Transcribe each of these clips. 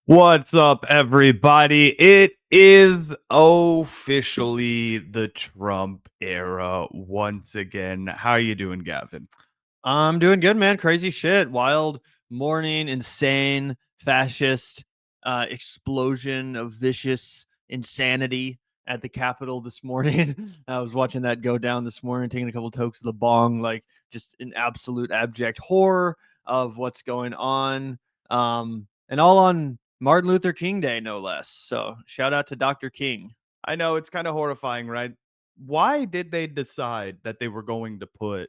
What's up, everybody? It is officially the Trump era once again. How you doing, Gavin? I'm doing good, man. Crazy shit. Wild morning, insane, fascist explosion of vicious insanity at the Capitol this morning. I was watching that go down this morning, taking a couple tokes of the bong, like just an absolute abject horror of what's going on. And all on Martin Luther King Day, no less. So shout out to Dr. King. I know it's kind of horrifying, right? Why did they decide that they were going to put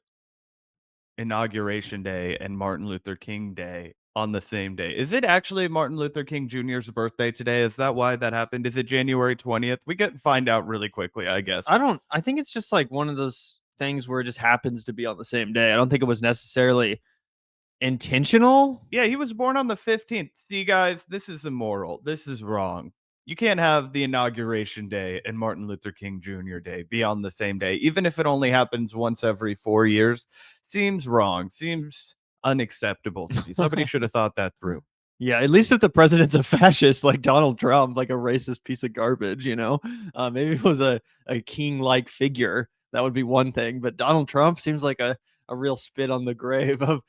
Inauguration Day and Martin Luther King Day on the same day? Is it actually Martin Luther King Jr.'s birthday today? Is that why that happened? Is it January 20th? We can find out really quickly, I guess. I think it's just like one of those things where it just happens to be on the same day. I don't think it was necessarily intentional. Yeah, he was born on the 15th. See, guys, this is immoral. This is wrong. You can't have the inauguration day and Martin Luther King Jr. Day be on the same day, even if it only happens once every 4 years. Seems wrong. Seems unacceptable to me. Somebody should have thought that through. Yeah, at least if the president's a fascist like Donald Trump, like a racist piece of garbage, maybe it was a king like figure. That would be one thing. But Donald Trump seems like a real spit on the grave of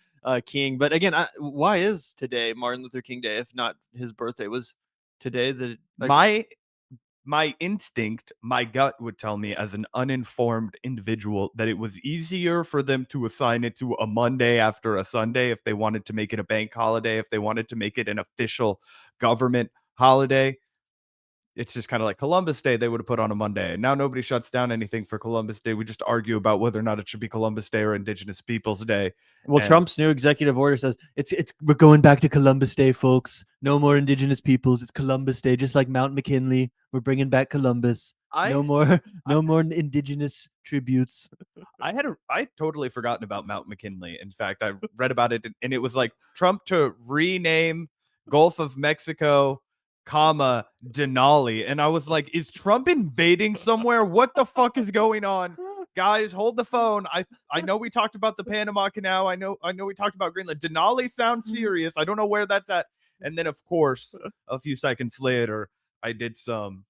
King. But again, why is today Martin Luther King Day if not his birthday? Was today the like My instinct, my gut would tell me as an uninformed individual that it was easier for them to assign it to a Monday after a Sunday if they wanted to make it a bank holiday, if they wanted to make it an official government holiday. It's just kind of like Columbus Day, they would have put on a Monday. And now nobody shuts down anything for Columbus Day. We just argue about whether or not it should be Columbus Day or Indigenous Peoples Day. Well, And Trump's new executive order says it's we're going back to Columbus Day, folks. No more indigenous peoples. It's Columbus Day, just like Mount McKinley. We're bringing back Columbus. No I more, I no more indigenous tributes. I totally forgotten about Mount McKinley. In fact, I read about it and it was like Trump to rename Gulf of Mexico, comma Denali. And I was like, is Trump invading somewhere? What the fuck is going on? Guys, hold the phone. I know we talked about the Panama Canal. I know we talked about Greenland. Denali sounds serious. I don't know where that's at. And then of course, a few seconds later, I did some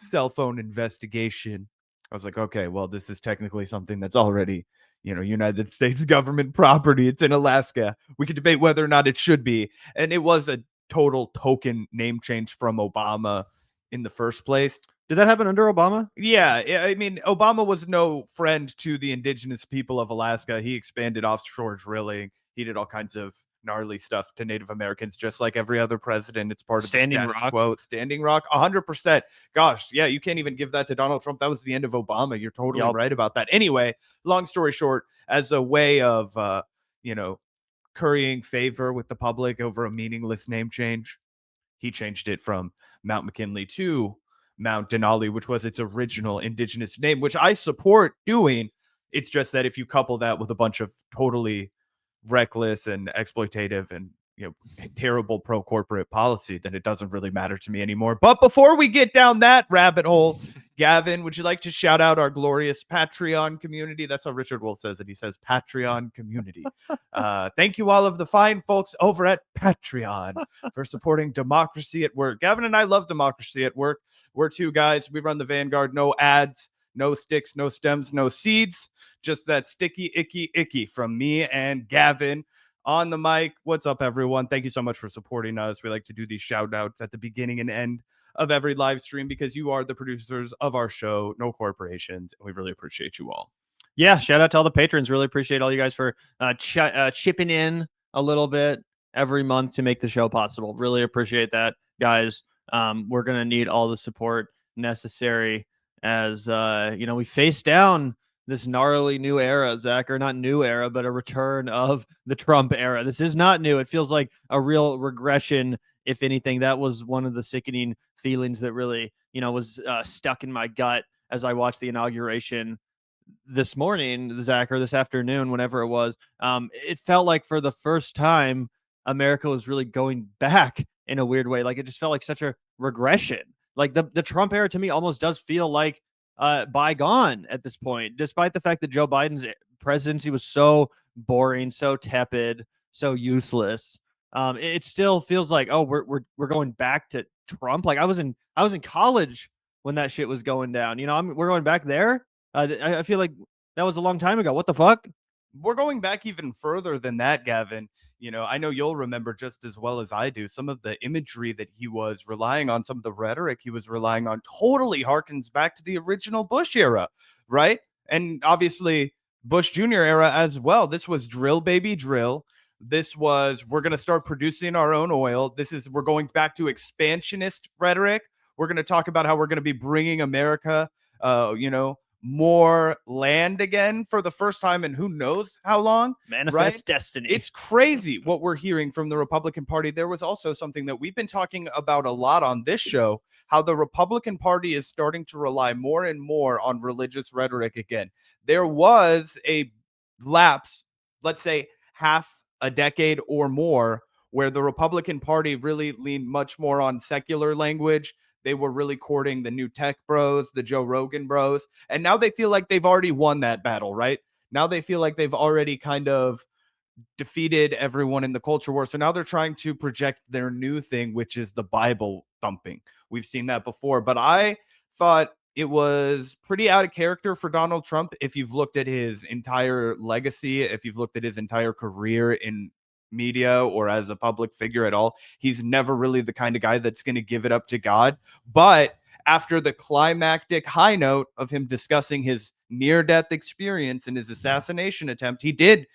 cell phone investigation. I was like, okay, well, this is technically something that's already, United States government property. It's in Alaska. We could debate whether or not it should be. And it was a total token name change from Obama in the first place. Did that happen under Obama? Yeah, I mean, Obama was no friend to the indigenous people of Alaska. He expanded offshore drilling. He did all kinds of gnarly stuff to Native Americans, just like every other president. It's part of the Standing status Rock. quo. Standing Rock, 100%. Gosh, yeah, you can't even give that to Donald Trump. That was the end of Obama. You're totally Yep. right about that. Anyway, long story short, as a way of, you know, currying favor with the public over a meaningless name change, he changed it from Mount McKinley to Mount Denali, which was its original indigenous name, which I support doing. It's just that if you couple that with a bunch of totally reckless and exploitative and terrible pro corporate policy, then it doesn't really matter to me anymore. But before we get down that rabbit hole, Gavin, would you like to shout out our glorious Patreon community? That's how Richard Wolf says it. He says Patreon community. Thank you all of the fine folks over at Patreon for supporting democracy at work. Gavin and I love democracy at work. We're two guys. We run the Vanguard. No ads, no sticks, no stems, no seeds. Just that sticky, icky from me and Gavin on the mic. What's up, everyone? Thank you so much for supporting us. We like to do these shout outs at the beginning and end of every live stream because you are the producers of our show, no corporations, and we really appreciate you all. Yeah, shout out to all the patrons. Really appreciate all you guys for chipping in a little bit every month to make the show possible. Really appreciate that, guys. We're gonna need all the support necessary as we face down this gnarly new era, Zach, or not new era, but a return of the Trump era. This is not new. It feels like a real regression. If anything, that was one of the sickening feelings that really, was stuck in my gut as I watched the inauguration this morning, Zach, or this afternoon, whenever it was. It felt like for the first time, America was really going back in a weird way. Like it just felt like such a regression. Like the Trump era to me almost does feel like bygone at this point, despite the fact that Joe Biden's presidency was so boring, so tepid, so useless. It still feels like, oh, we're going back to Trump. Like I was in college when that shit was going down. We're going back there. I feel like that was a long time ago. What the fuck? We're going back even further than that, Gavin. I know you'll remember just as well as I do some of the imagery that he was relying on, some of the rhetoric he was relying on totally harkens back to the original Bush era, right? And obviously Bush Jr. era as well. This was drill, baby, drill. This was, we're going to start producing our own oil. We're going back to expansionist rhetoric. We're going to talk about how we're going to be bringing America, more land again for the first time in who knows how long, right? Manifest destiny. It's crazy what we're hearing from the Republican Party. There was also something that we've been talking about a lot on this show, how the Republican Party is starting to rely more and more on religious rhetoric again. There was a lapse, let's say half a decade or more, where the Republican Party really leaned much more on secular language. They were really courting the new tech bros, the Joe Rogan bros. And now they feel like they've already won that battle, right? Now they feel like they've already kind of defeated everyone in the culture war. So now they're trying to project their new thing, which is the Bible thumping. We've seen that before, but I thought it was pretty out of character for Donald Trump. If you've looked at his entire legacy, if you've looked at his entire career in media or as a public figure at all, he's never really the kind of guy that's going to give it up to God. But after the climactic high note of him discussing his near death experience and his assassination attempt, he did,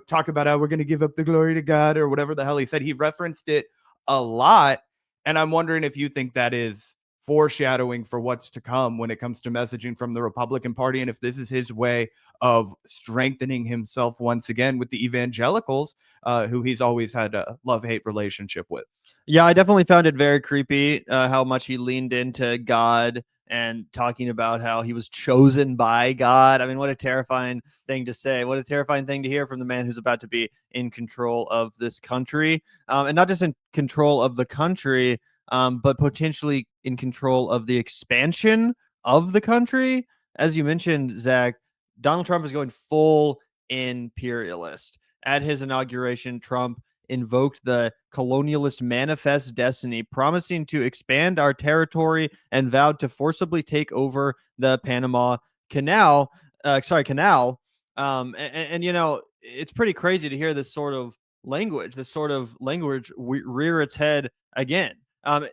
talk about how we're going to give up the glory to God or whatever the hell he said. He referenced it a lot. And I'm wondering if you think that is foreshadowing for what's to come when it comes to messaging from the Republican Party, and if this is his way of strengthening himself once again with the evangelicals, who he's always had a love-hate relationship with. Yeah, I definitely found it very creepy how much he leaned into God and talking about how he was chosen by God. I mean, what a terrifying thing to say. What a terrifying thing to hear from the man who's about to be in control of this country. And not just in control of the country, but potentially in control of the expansion of the country. As you mentioned, Zach, Donald Trump is going full imperialist. At his inauguration, Trump invoked the colonialist manifest destiny, promising to expand our territory and vowed to forcibly take over the Panama Canal. Canal. It's pretty crazy to hear this sort of language. This sort of language rear its head again.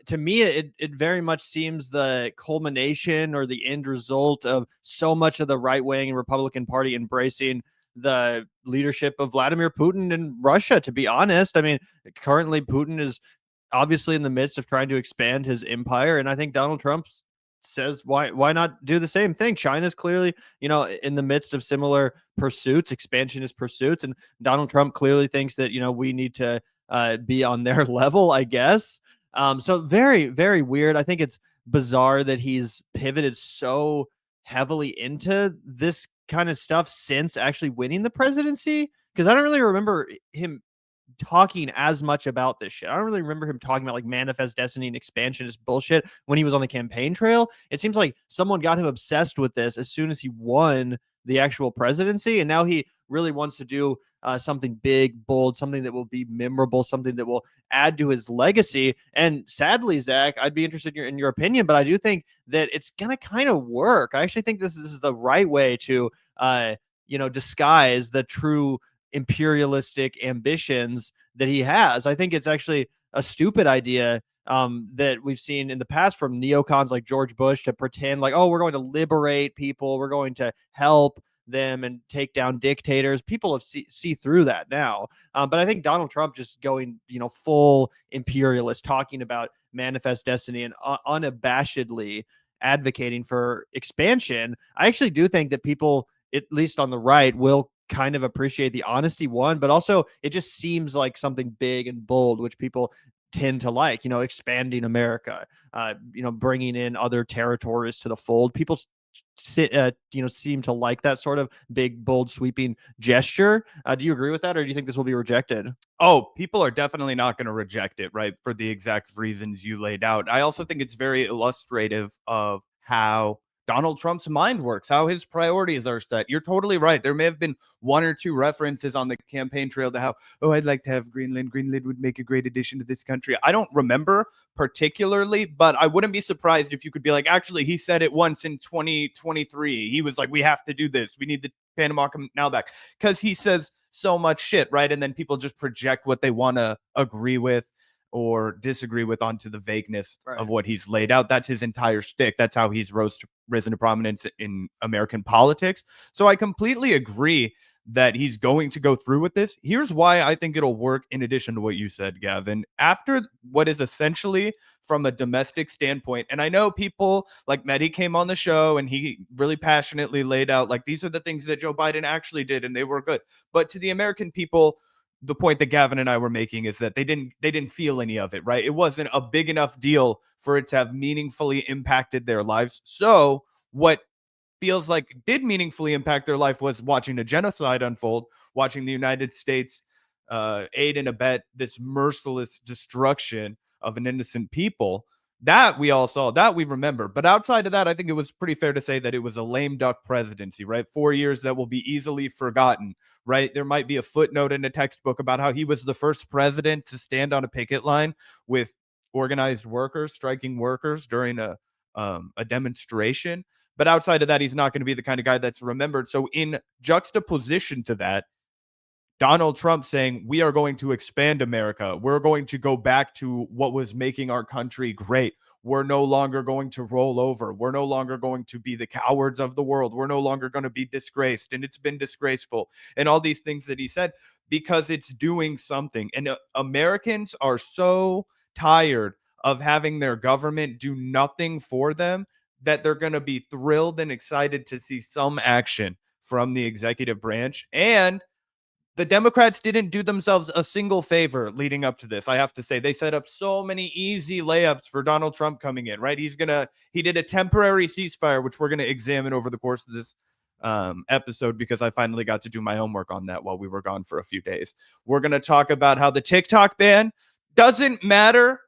To me, it very much seems the culmination or the end result of so much of the right wing Republican Party embracing the leadership of Vladimir Putin in Russia, to be honest. I mean, currently Putin is obviously in the midst of trying to expand his empire. And I think Donald Trump says, why not do the same thing? China's clearly, in the midst of similar pursuits, expansionist pursuits. And Donald Trump clearly thinks that, we need to be on their level, I guess. So very, very weird. I think it's bizarre that he's pivoted so heavily into this kind of stuff since actually winning the presidency, because I don't really remember him talking as much about this shit. I don't really remember him talking about like manifest destiny and expansionist bullshit when he was on the campaign trail. It seems like someone got him obsessed with this as soon as he won the actual presidency, and now he really wants to do something big, bold, something that will be memorable, something that will add to his legacy. And sadly, Zach, I'd be interested in your opinion, but I do think that it's gonna kind of work. I actually think this is the right way to disguise the true imperialistic ambitions that he has. I think it's actually a stupid idea that we've seen in the past from neocons like George Bush to pretend like, oh, we're going to liberate people, we're going to help them and take down dictators. People have see through that now. But I think Donald Trump just going, full imperialist, talking about manifest destiny and unabashedly advocating for expansion. I actually do think that people, at least on the right, will kind of appreciate the honesty one, but also it just seems like something big and bold, which people tend to like, expanding America, bringing in other territories to the fold. People seem to like that sort of big, bold, sweeping gesture. Do you agree with that, or do you think this will be rejected? Oh, people are definitely not going to reject it, right? For the exact reasons you laid out. I also think it's very illustrative of how Donald Trump's mind works, how his priorities are set. You're totally right. There may have been one or two references on the campaign trail to how, oh, I'd like to have Greenland. Greenland would make a great addition to this country. I don't remember particularly, but I wouldn't be surprised if you could be like, actually, he said it once in 2023. He was like, we have to do this. We need the Panama Canal back, because he says so much shit, right? And then people just project what they want to agree with or disagree with onto the vagueness of what he's laid out. That's his entire shtick. That's how he's risen to prominence in American politics. So I completely agree that he's going to go through with this. Here's why I think it'll work, in addition to what you said, Gavin. After what is essentially from a domestic standpoint, and I know people like Mehdi came on the show and he really passionately laid out, like, these are the things that Joe Biden actually did and they were good. But to the American people, the point that Gavin and I were making is that they didn't feel any of it, right? It wasn't a big enough deal for it to have meaningfully impacted their lives. So what feels like did meaningfully impact their life was watching a genocide unfold, watching the United States aid and abet this merciless destruction of an innocent people. That we all saw, that we remember. But outside of that, I think it was pretty fair to say that it was a lame duck presidency, right? 4 years that will be easily forgotten, right? There might be a footnote in a textbook about how he was the first president to stand on a picket line with organized workers, striking workers during a demonstration. But outside of that, he's not going to be the kind of guy that's remembered. So in juxtaposition to that, Donald Trump saying, we are going to expand America. We're going to go back to what was making our country great. We're no longer going to roll over. We're no longer going to be the cowards of the world. We're no longer going to be disgraced. And it's been disgraceful. And all these things that he said, because it's doing something. And Americans are so tired of having their government do nothing for them that they're going to be thrilled and excited to see some action from the executive branch. And the Democrats didn't do themselves a single favor leading up to this. I have to say, they set up so many easy layups for Donald Trump coming in, right? He did a temporary ceasefire, which we're going to examine over the course of this episode, because I finally got to do my homework on that while we were gone for a few days. We're going to talk about how the TikTok ban doesn't matter,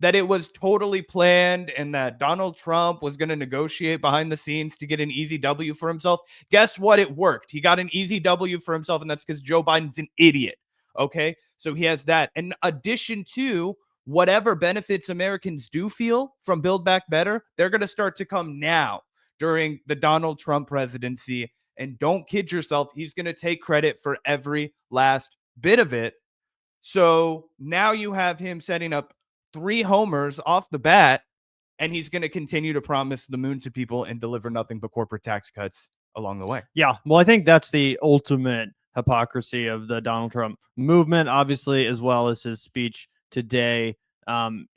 that it was totally planned and that Donald Trump was going to negotiate behind the scenes to get an easy W for himself. Guess what? It worked. He got an easy W for himself, and that's because Joe Biden's an idiot. Okay? So he has that. In addition to whatever benefits Americans do feel from Build Back Better, they're going to start to come now during the Donald Trump presidency. And don't kid yourself, he's going to take credit for every last bit of it. So now you have him setting up 3 homers off the bat, and he's going to continue to promise the moon to people and deliver nothing but corporate tax cuts along the way. Yeah, well, I think that's the ultimate hypocrisy of the Donald Trump movement, obviously, as well as his speech today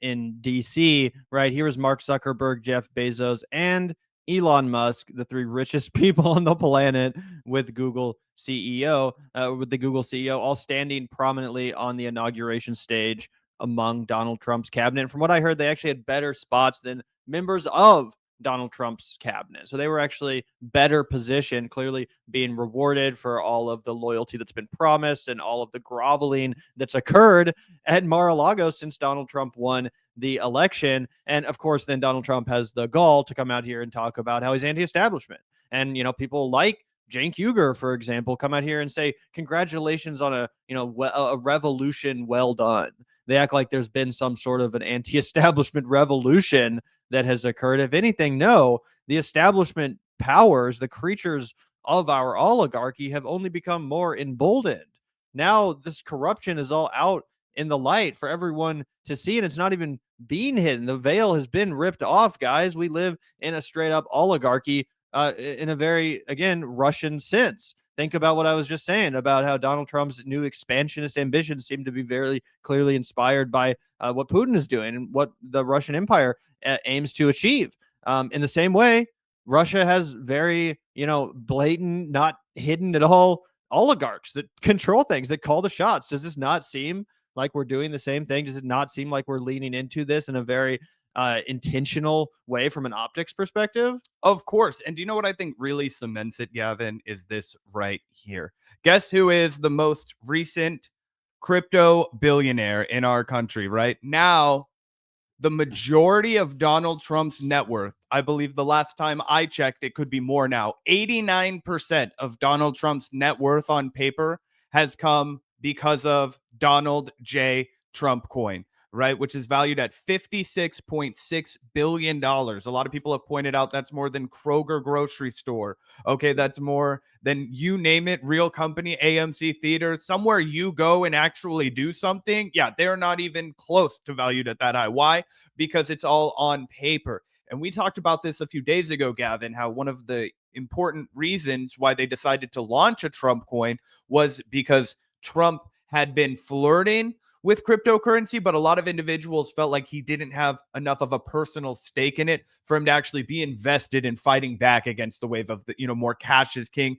in DC. Right here was Mark Zuckerberg, Jeff Bezos, and Elon Musk, the 3 richest people on the planet, with the Google CEO, all standing prominently on the inauguration stage among Donald Trump's cabinet. From what I heard, they actually had better spots than members of Donald Trump's cabinet. So they were actually better positioned, clearly being rewarded for all of the loyalty that's been promised and all of the groveling that's occurred at Mar-a-Lago since Donald Trump won the election. And of course, then Donald Trump has the gall to come out here and talk about how he's anti-establishment. And, people like Cenk Uygur, for example, come out here and say, congratulations on a revolution well done. They act like there's been some sort of an anti-establishment revolution that has occurred. If anything, no, the establishment powers, the creatures of our oligarchy, have only become more emboldened. Now this corruption is all out in the light for everyone to see, and it's not even being hidden. The veil has been ripped off, guys. We live in a straight up oligarchy in a very, again, Russian sense. Think about what I was just saying about how Donald Trump's new expansionist ambitions seem to be very clearly inspired by what Putin is doing and what the Russian Empire aims to achieve. In the same way, Russia has very, blatant, not hidden at all, oligarchs that control things, that call the shots. Does this not seem like we're doing the same thing? Does it not seem like we're leaning into this in a very intentional way from an optics perspective? Of course. And do you know what I think really cements it, Gavin, is this right here. Guess who is the most recent crypto billionaire in our country right now? the majority of Donald Trump's net worth, I believe the last time I checked, it could be more now, 89% of Donald Trump's net worth on paper has come because of Donald J. Trump coin, right? Which is valued at $56.6 billion. A lot of people have pointed out that's more than Kroger grocery store. Okay, that's more than you name it, real company, AMC theater, somewhere you go and actually do something. Yeah, they're not even close to valued at that high. Why? Because it's all on paper. And we talked about this a few days ago, Gavin, how one of the important reasons why they decided to launch a Trump coin was because Trump had been flirting with cryptocurrency, but a lot of individuals felt like he didn't have enough of a personal stake in it for him to actually be invested in fighting back against the wave of the, more cash is king,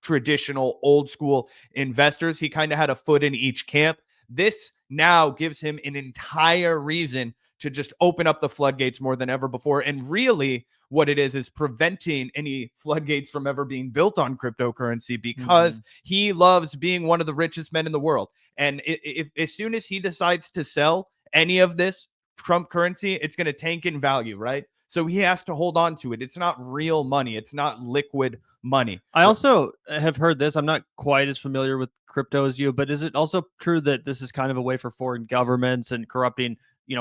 traditional old school investors. He kind of had a foot in each camp. This now gives him an entire reason to just open up the floodgates more than ever before. And really, what it is preventing any floodgates from ever being built on cryptocurrency, because he loves being one of the richest men in the world. And if as soon as he decides to sell any of this Trump currency, it's going to tank in value, right? So he has to hold on to it. It's not real money. It's not liquid money. I also have heard this. I'm not quite as familiar with crypto as you, but is it also true that this is kind of a way for foreign governments and corrupting,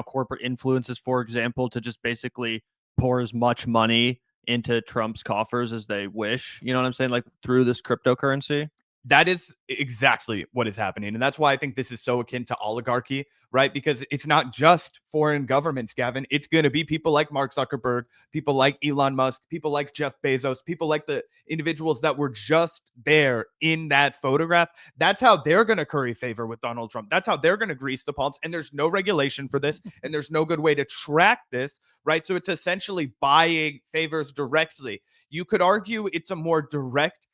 corporate influences, for example, to just basically pour as much money into Trump's coffers as they wish? You know what I'm saying? Like through this cryptocurrency? That is exactly what is happening. And that's why I think this is so akin to oligarchy, right? Because it's not just foreign governments, Gavin. It's going to be people like Mark Zuckerberg, people like Elon Musk, people like Jeff Bezos, people like the individuals that were just there in that photograph. That's how they're going to curry favor with Donald Trump. That's how they're going to grease the palms. And there's no regulation for this. And there's no good way to track this, right? So it's essentially buying favors directly. You could argue it's a more direct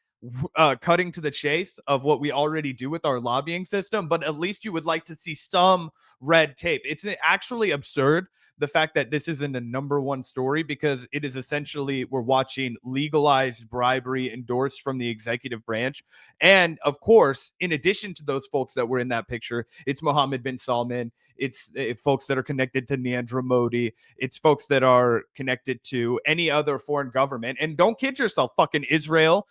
cutting to the chase of what we already do with our lobbying system, but at least you would like to see some red tape. It's actually absurd, the fact that this isn't a number one story, because it is essentially we're watching legalized bribery endorsed from the executive branch. And of course, in addition to those folks that were in that picture, it's Mohammed bin Salman, it's folks that are connected to Narendra Modi, it's folks that are connected to any other foreign government. And don't kid yourself, fucking Israel,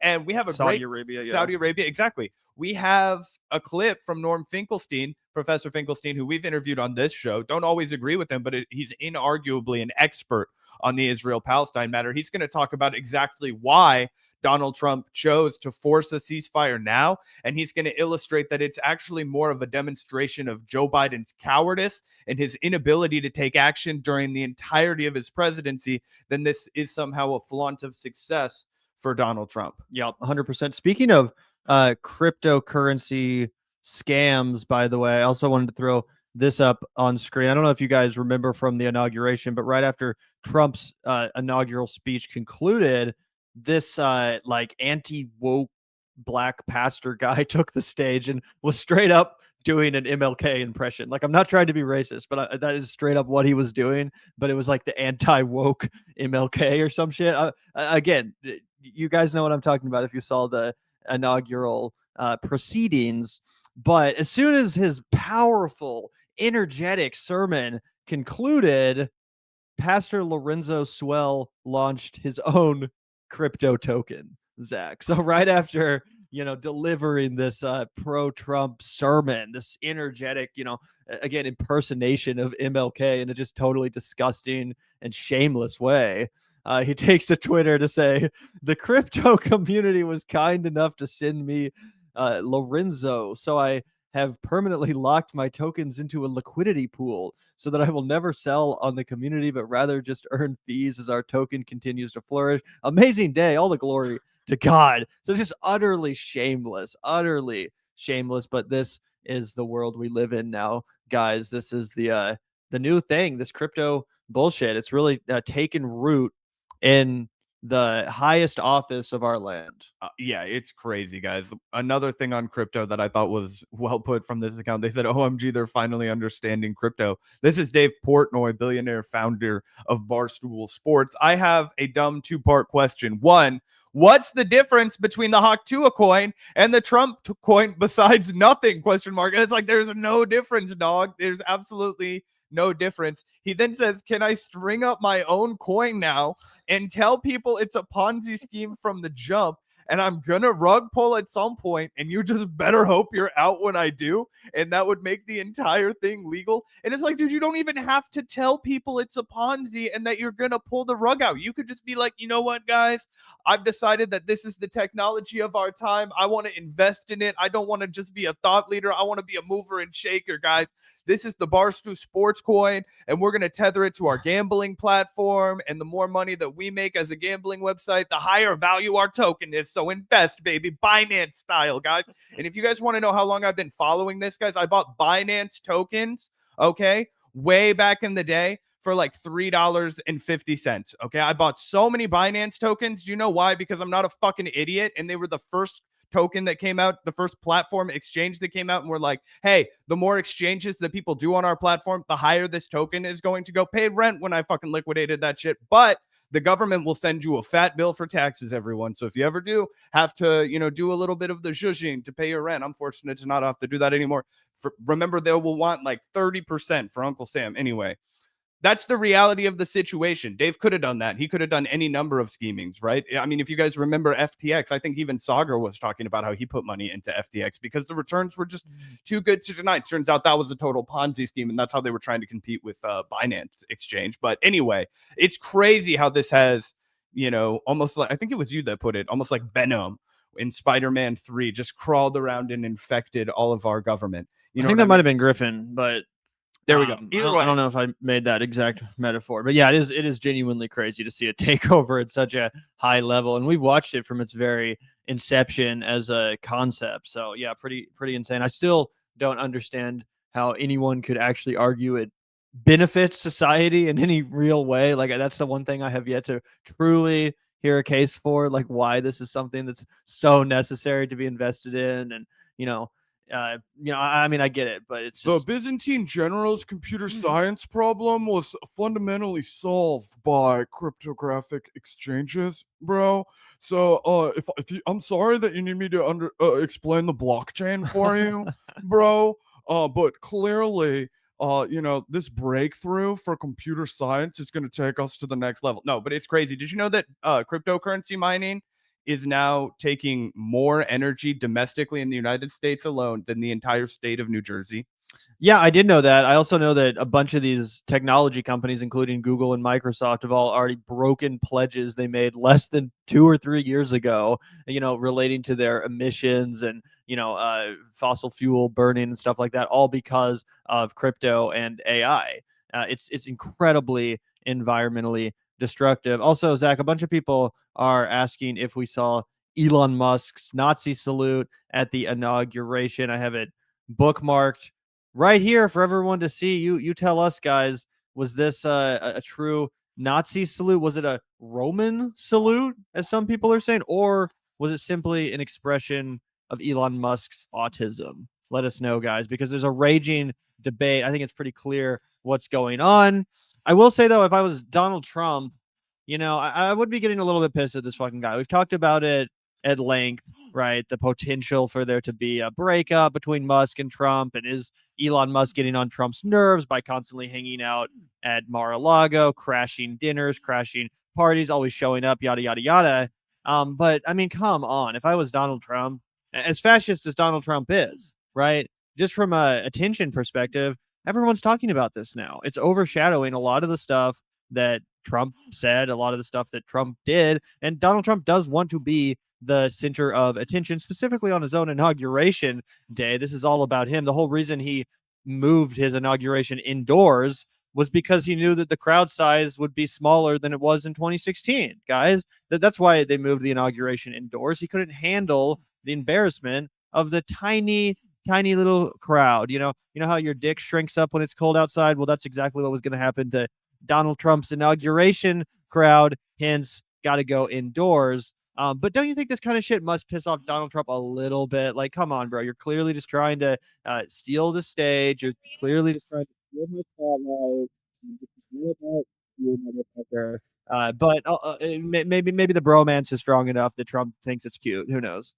and we have a Saudi great Arabia, yeah. Saudi Arabia, exactly. We have a clip from Norm Finkelstein, Professor Finkelstein, who we've interviewed on this show. Don't always agree with him, but he's inarguably an expert on the Israel-Palestine matter. He's going to talk about exactly why Donald Trump chose to force a ceasefire now, and he's going to illustrate that it's actually more of a demonstration of Joe Biden's cowardice and his inability to take action during the entirety of his presidency than this is somehow a flaunt of success for Donald Trump. Yeah, 100%. Speaking of cryptocurrency scams, by the way, I also wanted to throw this up on screen. I don't know if you guys remember from the inauguration, but right after Trump's inaugural speech concluded, this like anti-woke black pastor guy took the stage and was straight up doing an MLK impression. Like, I'm not trying to be racist, but that is straight up what he was doing. But it was like the anti-woke MLK or some shit. Again, you guys know what I'm talking about if you saw the inaugural proceedings. But as soon as his powerful, energetic sermon concluded, Pastor Lorenzo Swell launched his own crypto token, Zach. So right after, delivering this pro-Trump sermon, this energetic, again, impersonation of MLK in a just totally disgusting and shameless way, he takes to Twitter to say, the crypto community was kind enough to send me Lorenzo, so I have permanently locked my tokens into a liquidity pool so that I will never sell on the community, but rather just earn fees as our token continues to flourish. Amazing day. All the glory to God. So just utterly shameless. But this is the world we live in now, guys. This is the new thing, this crypto bullshit. It's really taken root in the highest office of our land. Yeah, it's crazy, guys. Another thing on crypto that I thought was well put from this account, they said, OMG, they're finally understanding crypto. This is Dave Portnoy, billionaire founder of Barstool Sports. I have a dumb two-part question. One, what's the difference between the Haktua coin and the Trump coin besides nothing? Question mark. And it's like, there's no difference, dog. There's absolutely no difference. He then says, can I string up my own coin now and tell people it's a Ponzi scheme from the jump? And I'm gonna rug pull at some point, and you just better hope you're out when I do. And that would make the entire thing legal. And it's like, dude, you don't even have to tell people it's a Ponzi and that you're gonna pull the rug out. You could just be like, you know what, guys? I've decided that this is the technology of our time. I want to invest in it. I don't want to just be a thought leader. I want to be a mover and shaker, guys. This is the Barstool Sports coin, and we're going to tether it to our gambling platform. And the more money that we make as a gambling website, the higher value our token is. So invest, baby, Binance style, guys. And if you guys want to know how long I've been following this, guys, I bought Binance tokens, okay, way back in the day for like $3.50. Okay. I bought so many Binance tokens. Do you know why? Because I'm not a fucking idiot. And they were the first token that came out, the first platform exchange that came out. And we're like, hey, the more exchanges that people do on our platform, the higher this token is going to go. Paid rent when I fucking liquidated that shit. But the government will send you a fat bill for taxes, everyone. So if you ever do have to, do a little bit of the zhuzhing to pay your rent, I'm fortunate to not have to do that anymore. Remember, they will want like 30% for Uncle Sam. Anyway, that's the reality of the situation. Dave could have done that. He could have done any number of schemings, right? I mean, if you guys remember FTX, I think even Sagar was talking about how he put money into FTX because the returns were just too good to deny. It turns out that was a total Ponzi scheme, and that's how they were trying to compete with Binance Exchange. But anyway, it's crazy how this has, almost like, I think it was you that put it, almost like Venom in Spider-Man 3 just crawled around and infected all of our government. I think that might have been Griffin, but there we go. Either way, I don't know if I made that exact metaphor, but yeah, it is genuinely crazy to see it take over at such a high level, and we've watched it from its very inception as a concept. So yeah, pretty insane. I still don't understand how anyone could actually argue it benefits society in any real way. Like that's the one thing I have yet to truly hear a case for, like why this is something that's so necessary to be invested in, and I mean, I get it, but it's just the Byzantine general's computer science problem was fundamentally solved by cryptographic exchanges, bro. So, I'm sorry that you need me to explain the blockchain for you, bro. But clearly, this breakthrough for computer science is going to take us to the next level. No, but it's crazy. Did you know that cryptocurrency mining is now taking more energy domestically in the United States alone than the entire state of New Jersey? Yeah, I did know that. I also know that a bunch of these technology companies, including Google and Microsoft, have all already broken pledges they made less than 2 or 3 years ago, relating to their emissions and, fossil fuel burning and stuff like that, all because of crypto and AI. It's incredibly environmentally destructive. Also, Zach, a bunch of people are asking if we saw Elon Musk's Nazi salute at the inauguration. I have it bookmarked right here for everyone to see. You tell us, guys, was this a true Nazi salute? Was it a Roman salute, as some people are saying, or was it simply an expression of Elon Musk's autism? Let us know, guys, because there's a raging debate. I think it's pretty clear what's going on. I will say, though, if I was Donald Trump, I would be getting a little bit pissed at this fucking guy. We've talked about it at length, right? The potential for there to be a breakup between Musk and Trump, and is Elon Musk getting on Trump's nerves by constantly hanging out at Mar-a-Lago, crashing dinners, crashing parties, always showing up, yada, yada, yada. But I mean, come on. If I was Donald Trump, as fascist as Donald Trump is, right? Just from a attention perspective, everyone's talking about this now. It's overshadowing a lot of the stuff that Trump said, a lot of the stuff that Trump did. And Donald Trump does want to be the center of attention, specifically on his own inauguration day. This is all about him. The whole reason he moved his inauguration indoors was because he knew that the crowd size would be smaller than it was in 2016, guys. That's why they moved the inauguration indoors. He couldn't handle the embarrassment of the tiny little crowd. You know how your dick shrinks up when it's cold outside? Well, that's exactly what was going to happen to Donald Trump's inauguration crowd. Hence, got to go indoors. But don't you think this kind of shit must piss off Donald Trump a little bit? Like, come on, bro. You're clearly just trying to steal the stage. You're clearly just trying to steal my spotlight. But maybe the bromance is strong enough that Trump thinks it's cute. Who knows?